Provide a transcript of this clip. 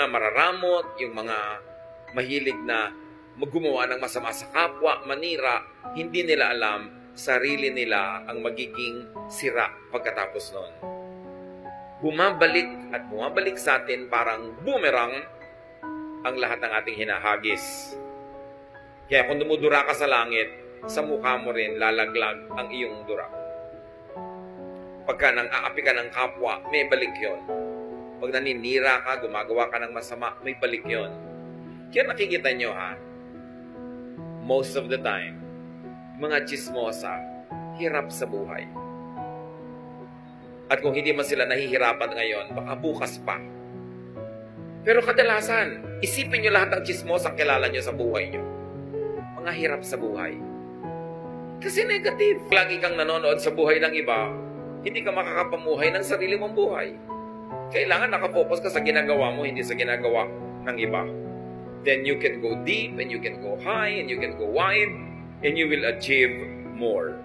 mararamot, yung mga mahilig na gumawa ng masama sa kapwa, manira, hindi nila alam, sarili nila ang magiging sira pagkatapos nun. Bumabalik at bumabalik sa atin parang boomerang ang lahat ng ating hinahagis. Kaya kung dumudura ka sa langit, sa mukha mo rin lalaglag ang iyong dura. Pagka nang aapi ka ng kapwa, may balik yon. Pag naninira ka, gumagawa ka ng masama, may balik yon. Kaya nakikita nyo ha, most of the time, mga chismosa, hirap sa buhay. At kung hindi man sila nahihirapan ngayon, baka bukas pa. Pero kadalasan, isipin nyo lahat ng chismosa ang kilala nyo sa buhay nyo. Mga hirap sa buhay. Kasi negative. Lagi kang nanonood sa buhay ng iba, hindi ka makakapamuhay ng sarili mong buhay. Kailangan nakapokus ka sa ginagawa mo, hindi sa ginagawa ng iba. Then you can go deep, and you can go high, and you can go wide, and you will achieve more.